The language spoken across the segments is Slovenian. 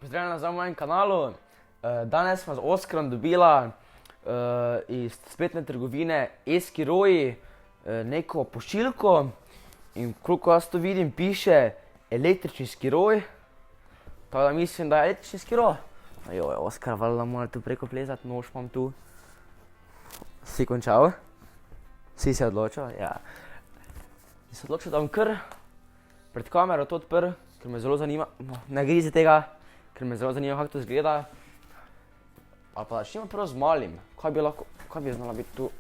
Pozdravljena na mojem kanalu. Danes smo z Oskarom dobila iz spletne trgovine Eskiroji neko pošiljko in koliko jaz to vidim, piše električni skiroj. Tako da mislim, da je električni skiro. Joj, Oskar, valjda mora tu preko plezati, nož imam tu. Si končal? Si se odločil? Ja. Si se odločil, da bom kar pred kamero to odprl, ker me zelo zanima. Ne grizi tega, ker me zelo zanima, kako to izgleda. Ali pa začnimo prvo z malim. Kaj bi znala biti tu?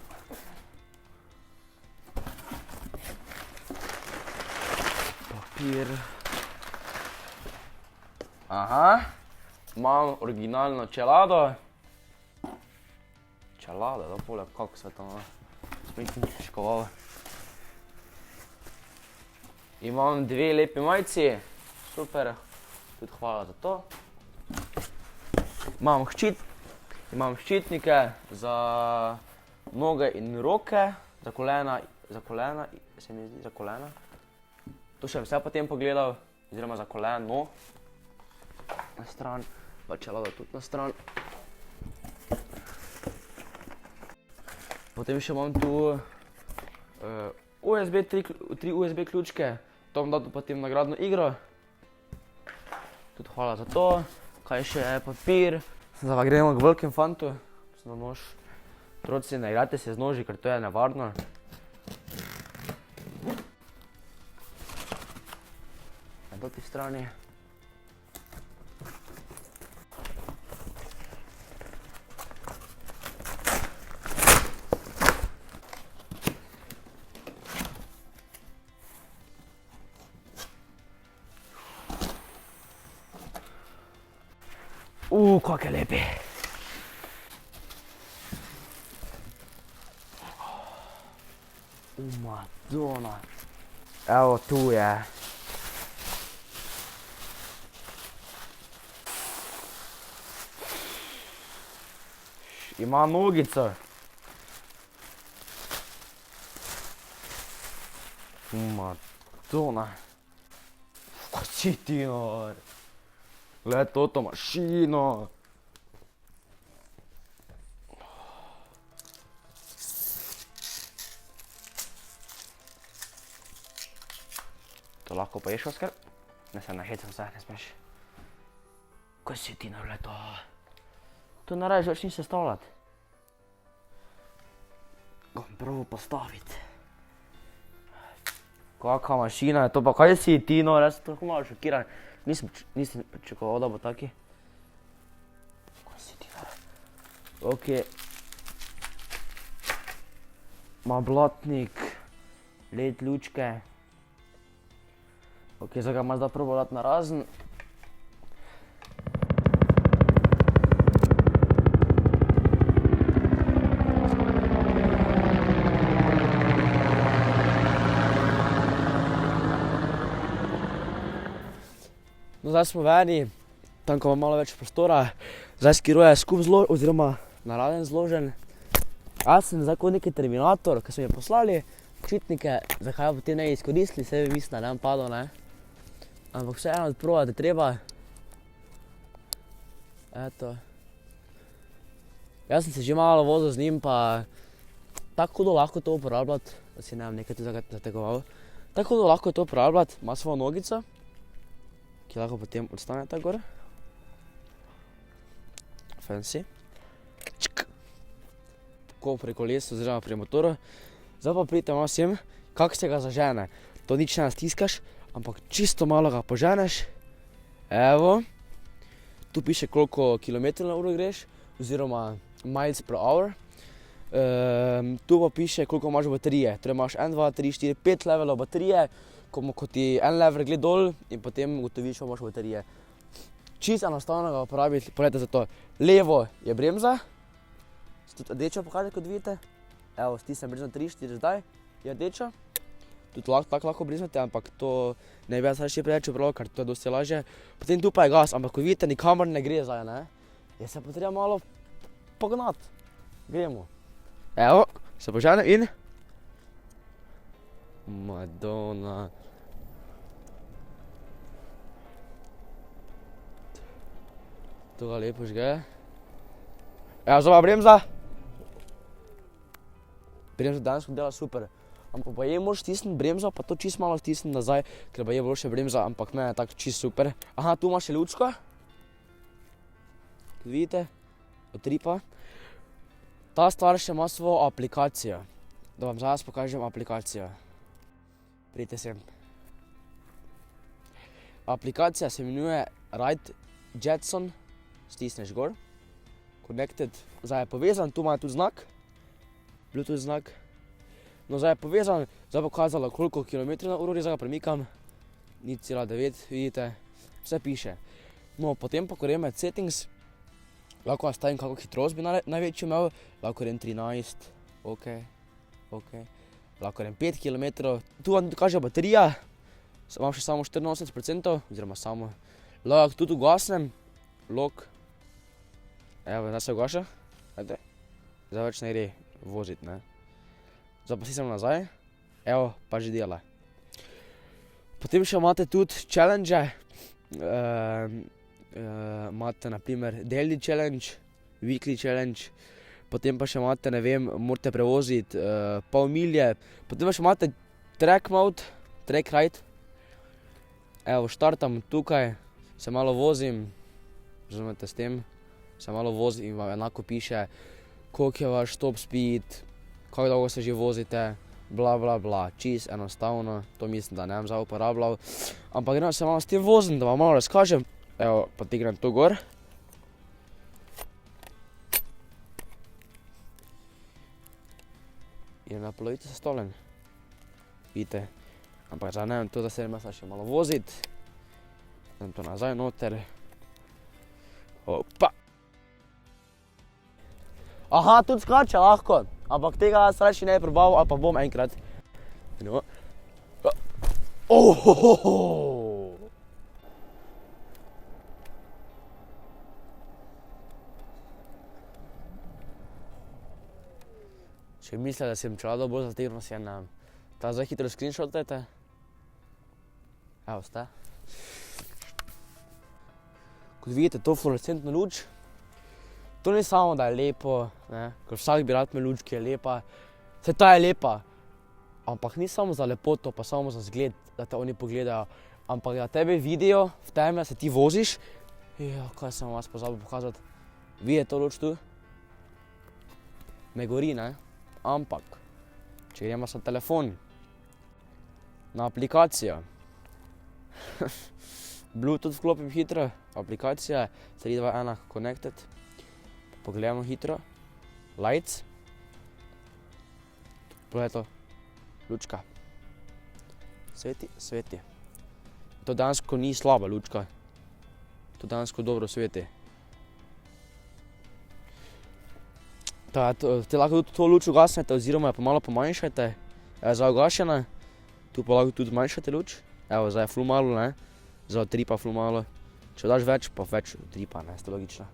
Papir. Aha. Imam originalno čelado. Čelado, da poleg kako svetovno. Spet mi težkoval. Imam dve lepi majici. Super. Tudi hvala za to. Imam ščitnike za noge in roke, za kolena, se mi zdi, za kolena. To še vse potem pogledal, oziroma za koleno na stran, pa čelado tudi na stran. Potem še imam tu tri USB ključke, to bom dal potem nagradno igro. Tudi hvala za to. Kaj še je? Papir. Zdaj pa gremo k velikem fantu. Na nož. Otroci, ne igrajte se z noži, ker to je nevarno. Na toti strani. Kakšne lepi. Madonna. Evo, tu je. Ima nogico. Madonna. Kaj si ti nor? Gled toto mašino. To lahko poješ, Oskar? Ne se nahecam se, ne smeš. Kaj si ti naredil to? To ne rabiš več nič sestavljati. Ga bom probal postaviti. Kakva mašina je to, pa kaj si ti nor? Jaz sem tako malo šokiran. Nisem pričakoval, da bo taki. Kaj si ti nor? Ok. Ma blatnik, LED lučke. Ok, zdaj ga ima zdaj probal dati na razen. No, zdaj smo veni, tam ko imamo malo več prostora. Zdaj skiro je skup zložen, oziroma naraden zložen. Jaz sem zdaj kot neki Terminator, ki so mi poslali ščitnike, zakaj potem ne izkoristili, saj bi mislim, da ne bom padel, ne. Ampak vseeno odprobati treba. Eto. Jaz sem se že malo vozil z njim, pa tako hudo lahko to uporabljati, da si ne bom nekaj tu zategoval. Tako hudo lahko to uporabljati, ima svojo nogico, ki lahko potem odstane tako gor. Fancy. Tako pri kolesu oziroma pri motoru. Zdaj pa pridite malo sem, kako se ga zažene. To nič ne stiskaš, ampak čisto malo ga poženeš. Evo. Tu piše, koliko kilometrov na uro greš, oziroma miles per hour. Tu pa piše, koliko imaš baterije. Torej imaš 1, 2, 3, 4, 5 levelov baterije, ko ti en level gre dol in potem ugotoviš, koliko imaš baterije. Čisto enostavno ga uporabiti, poglejte za to. Levo je bremza. Se tudi rdečo pokaže, kot vidite. Evo, stisnem bremzo 3, 4 zdaj, je rdeča. Tudi tako lahko bremzate, ampak to ne bi jaz še preveč upravljal, ker to je dosti lažje. Potem tu pa je gas, ampak kot vidite, nikamor ne gre zdaj, ne. Je se pa treba malo pognati. Gremo. Evo, se požene in... Madonna. To ga lepo žge. Evo, zdaj pa bremza. Bremza dejansko dela super. Ampak pa je moraš stisniti bremzo, pa to čisto malo stisniti nazaj, ker pa je boljše bremza, ampak mene je tako čisto super. Aha, tu ima še lučko. Vidite? Utripa. Ta stvar še ima svojo aplikacijo. Da vam zdaj pokažem aplikacijo. Pridite sem. Aplikacija se imenuje Ride Jetson. Stisneš gor. Connected. Zdaj je povezan, tu ima tudi znak. Bluetooth znak. No, zdaj je povezan, zdaj pokazala koliko kilometrov na uro, zdaj ga premikam. 0,9, vidite. Vse piše. No, potem pa, ko grem med settings, lahko nastavim, kako hitrost bi največjo imel. Lahko grem 13, ok. Lahko grem 5 km. Tu vam kaže baterija. Imam še samo 84%, oziroma samo. Lahko tudi ugasnem. Lock. Evo, zdaj se ugaša. Ajde. Zdaj več ne gre voziti, ne. Zdaj pa stisnem nazaj. Evo, pa že dela. Potem še imate tudi challenge. Imate na primer daily challenge, weekly challenge. Potem pa še imate, ne vem, morate prevoziti pol milje. Potem pa še imate track mode, track ride. Evo, štartam tukaj, se malo vozim. Razumete s tem? Se malo vozim in vam enako piše, koliko je vaš top speed, kako dolgo se že vozite, bla bla bla. Čist enostavno, to mislim, da ne bom zdaj uporabljal. Ampak grem se malo s tem vozim, da vam malo razkažem. Evo, potegnem to gor. In na polovici sestavljen. Vidite. Ampak zdaj ne vem to, da se grem še malo voziti. Grem to nazaj noter. Opa. Aha, tudi skače lahko. Ampak tega sreči ne bi probal, ali pa bom enkrat. No. Ohohoho. Če misle, da sem čelado bolj zategno, si ne vem. Ta zdaj hitro screenshotajte. Evo ste. Kot vidite, to fluorescentno luč. To ni samo, da je lepo, ne, ker vsak bi rad imel luč, ki je lepa. Saj ta je lepa, ampak ni samo za lepoto, pa samo za zgled, da te oni pogledajo. Ampak da tebe vidijo v tem, da se ti voziš. Ja, kaj sem vas pozabil pokazati. Vidite to luč tu? Ne gori, ne? Ampak, če gremo na telefon, na aplikacijo, Bluetooth vklopim hitro, aplikacija, 3, 2, 1, connected. Pogledamo hitro, lights, pogledaj to, lučka, sveti, sveti. To dejansko ni slaba lučka, to dejansko dobro sveti. Te lahko tudi to luč ugasnete oziroma jo pa malo pomanjšajte, je zdaj ugašena, tu pa lahko tudi zmanjšate luč, evo zdaj je ful malo, ne, zdaj utripa ful malo, če daš več, pa več utripa, ne, ste logično.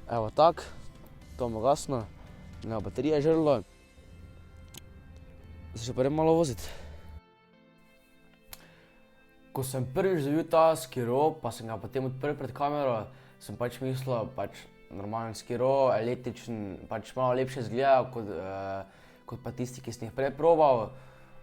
Evo tak, to imamo ugasno, evo baterija je žrlo, zdaj še pa grem malo voziti. Ko sem prvič dobil ta skiro, pa sem ga potem odprl pred kamero, sem pač mislil, normalen skiro, električen, pač malo lepše izgleda kot pa tisti, ki sem jih prej probal.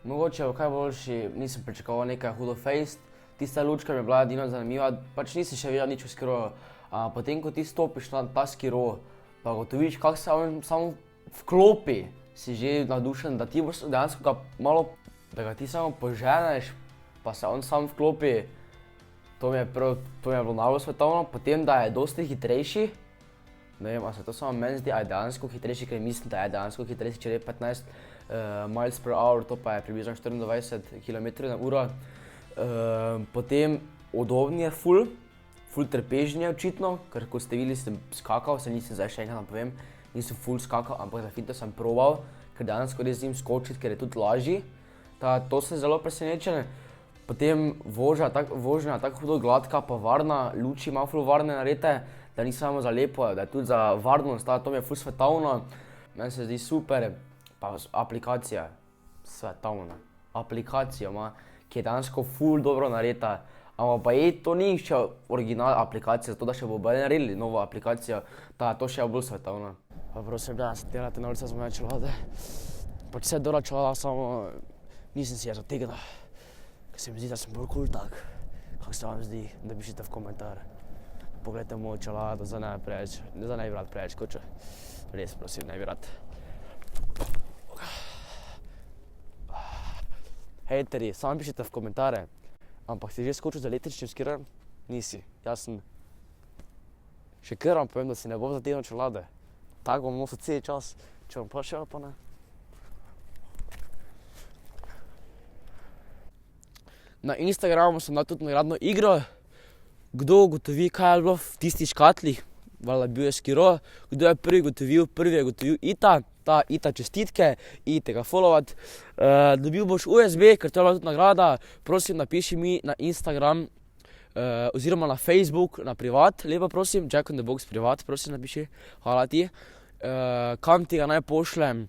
Mogoče je kaj boljši, nisem pričakoval nekaj hudo fejst. Tista lučka mi je bila edino zanimiva, pač nisem še videl nič o skiroju. Potem, ko ti stopiš na ta skiro, pa gotoviš, kako se on samo vklopi, si že navdušen, da ti boš dejansko ga malo, da ga ti samo poženeš, pa se on sam vklopi. To mi je bilo najbolj svetovno, potem, da je dosti hitrejši. Ne vem, a se to samo meni zdi, a je dejansko hitrejši, ker mislim, da je dejansko hitrejši, če je 15 miles per hour, to pa je približno 24 km/h. Potem udobni je ful trpežen je očitno, ker ko ste videli, sem skakal, se nisem zdaj še enkrat napovem, nisem ful skakal, ampak za finte sem probal, ker dejansko res z njim skočiti, ker je tudi lažji. To sem zelo presenečen. Potem vožnja tako hudo gladka, pa varna, luči ima ful varne narete, da ni samo za lepo, da je tudi za varnost, to mi je ful svetovno. Meni se zdi super, pa aplikacija, svetovna. Aplikacija ima, ki je dejansko ful dobro nareta, Ampak pa to ni še original aplikacija, to da še bodo naredili novo aplikacijo, da to še je bolj svetovno. Pa prosim, da se delate norca z moje čelade. Pač vse dobra čelada, samo nisem si je zategnil, ker se mi zdi, da sem bolj cool tak. Kako se vam zdi, da pišite v komentar. Poglejte mojo čelado, zdaj ne bi rad preveč skočil. Res prosim, ne bi rad. Hejteri, samo pišite v komentare. Ampak si že skočil z električnim skierjem? Nisi. Jaz sem. Še kar vam povem, da si ne bom zategnil čelade. Tako bom nosil cel čas. Če bom pa šel, pa ne. Na Instagramu sem dal tudi nagradno igro. Kdo ugotovi, kaj je bilo v tistih škatlih? Valjda bil je skiro. Kdo je prvi ugotovil Ita. Ta Ita čestitke, idite ga followat. Dobil boš USB, ker to je bila tudi nagrada. Prosim, napiši mi na Instagram oziroma na Facebook, na privat, lepo prosim. Jack in the Box privat, prosim napiši. Hvala ti. Kam ti ga naj pošljem?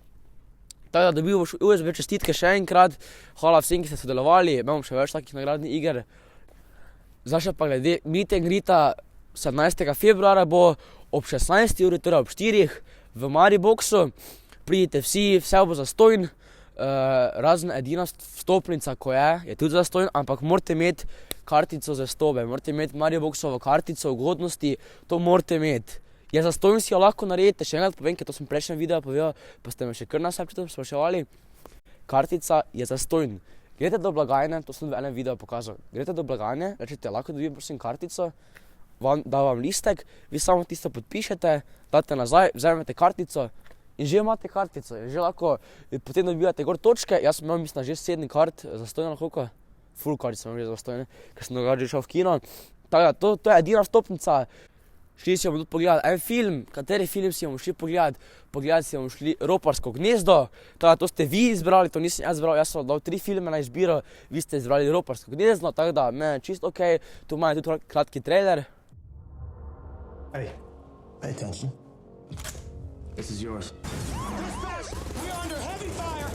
Tako da dobil boš USB čestitke še enkrat. Hvala vsem, ki ste sodelovali. Imamo še več takih nagradnih iger. Zdaj še pa glede meet and greeta 17. februarja bo ob 16. uri, torej ob 4. v Mariboxu. Pridite vsi, vse bo zastojn, razen edina vstopnica, ko je tudi zastojn, ampak morate imeti kartico za vstope, morate imeti Mariboxovo kartico ugodnosti, to morate imeti. Je zastojn, si jo lahko naredite, še enkrat povem, ker to sem prejšnjem videu povedal, pa ste me še kar na Snapchatu spraševali. Kartica je zastojn. Greste do blagajne, to sem v enem videu pokazal, greste do blagajne, rečete, lahko dobim prosim kartico, da vam listek, vi samo tisto podpišete, date nazaj, vzamete kartico in že imate kartico. Že lahko potem dobivate gor točke. Jaz sem imel, mislim, že 7 kart zastojno, koliko? Full kart sem imel že zastojne, ker sem drugače šel v kino. Tako da, to je edina vstopnica. Šli si bomo tudi pogledati en film. Kateri film si bomo šli pogledati? Pogledati si bomo šli Roparsko gnezdo. Tako da, to ste vi izbrali, to nisem jaz izbral. Jaz sem dal 3 filme na izbiro, vi ste izbrali Roparsko gnezdo. Tako da, meni je čisto okej. Tu imam tudi kratki trailer. Hey, pay attention. This is yours. Dispatch! We are under heavy fire!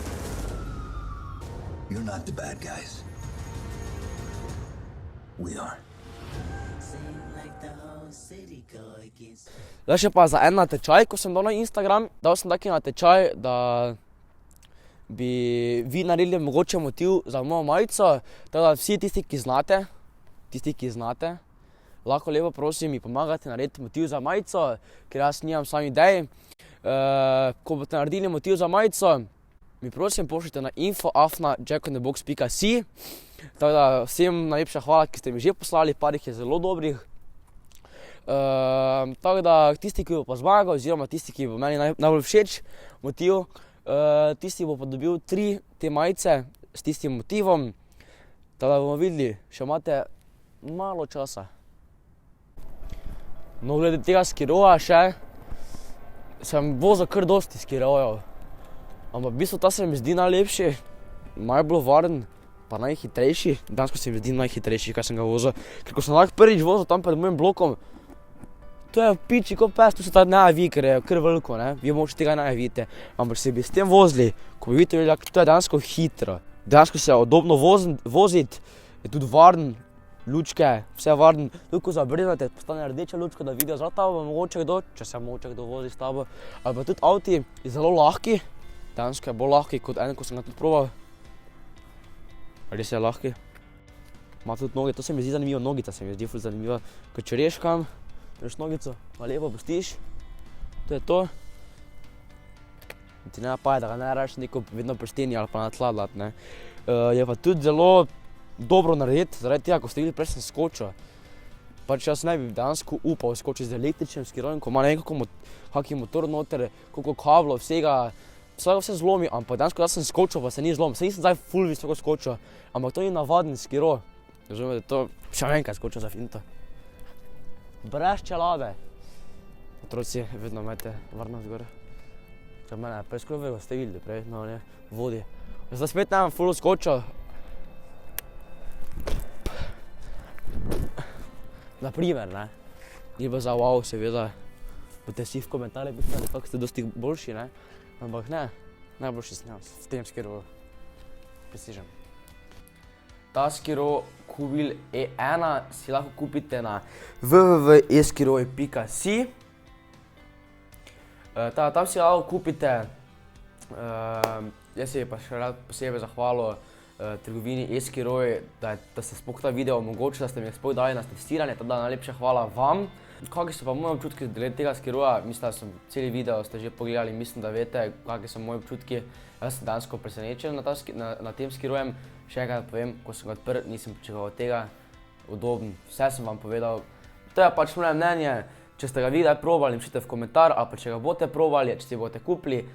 You're not the bad guys. We are. Zdaj še pa za en natečaj, ko sem dal na Instagram. Dal sem taki natečaj, da bi vi naredili mogoče motiv za mojo majico. Tako da vsi tisti, ki znate, lahko lepo prosim mi pomagate narediti motiv za majico, ker jaz nimam sam idej. Ko boste naredili motiv za majico, mi prosim pošljite na info@jackinthebox.si. Tako da vsem najlepša hvala, ki ste mi že poslali, par jih je zelo dobrih. Tako da tisti, ki bo pa zmagal, oziroma tisti, ki bo meni najbolj všeč motiv, tisti bo pa dobil 3 te majice s tistim motivom. Tako da bomo videli, še imate malo časa. No, glede tega skiroja še, sem vozil kar dosti skirojev. Ampak v bistvu ta se mi zdi najlepši, najbolj varen, pa najhitrejši. Dejansko se mi zdi najhitrejši, kaj sem ga vozil. Ker ko sem lahko prvič vozil tam pred mojim blokom, to je piči kot pes, tu se ta ne javi, ker je kar veliko, ne. Vi mogoče tega ne javite. Ampak se bi s tem vozili, ko bi videli, to je dejansko hitro. Dejansko se je udobno voziti, je tudi varen. Lučke, vse varen, tudi ko zabrnete, postane rdeča lučka, da vidijo za tabo mogoče kdo, če se mogoče kdo vozi s tabo. Ali pa tudi avti je zelo lahki, dejansko je bolj lahki kot en, ko sem ga tudi probal. Res je lahki. Ima tudi noge, to se mi zdi zanimivo, nogica se mi zdi ful zanimiva. Ko če reš kam, reš nogico, pa lepo pustiš, to je to. Ti ne napaja, da ga ne reš neko vedno prsteni ali pa na tla dati, ne. Je pa tudi zelo dobro narediti, zaradi tega, ko ste videli, prej sem skočil. Pač jaz ne bi dejansko upal skočiti z električnim skirojem, ko ima kak motor noter, koliko kablov, vsega, vse zlomi, ampak dejansko jaz sem skočil, pa se ni zlomil. Saj nisem zdaj ful visoko skočil, ampak to ni navaden skiro. Razumete, to še enkrat skočil za finto. Brez čelade. Otroci, vedno imejte varnost gor. Ker mene je prej skoro vego, ste videli prej, no ne, vodi. Zdaj spet ne bom ful skočil. Naprimer, ne. Ni pa za wow, seveda. Boste si v komentarje pisali, kako ste dosti boljši, ne. Ampak ne, najboljši sem jaz v tem skiru. Prestižem. Ta skiro Qwil E1 si lahko kupite na www.eskiroj.si. Tam si lahko kupite, jaz si pa še rad posebej zahvalil trgovini Eskiroj, da ste sploh ta video omogočili, da ste mi sploh dali na testiranje, teda najlepša hvala vam. Kakšni so pa moji občutki glede tega skiroja, mislim, da sem celi video ste že pogledali, mislim, da veste, kakšni so moji občutki. Jaz sem dejansko presenečen na tem skirojem. Še enkrat povem, ko sem ga odprl, nisem pričakoval tega, udoben, vse sem vam povedal. To je pač moje mnenje, če ste ga vi kdaj probali, napišite v komentar, ali pa če ga boste probali, če si boste kupili,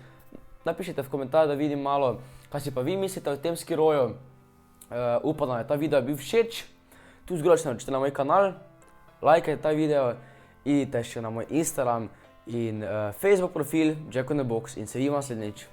napišite v komentar, da vidim malo, kaj si pa vi mislite o tem skiroju. Upam, da je ta video bil všeč. Tu zgoraj se naročite na moj kanal, lajkajte ta video, idite še na moj Instagram in Facebook profil Jack on the Box in se vidimo naslednjič.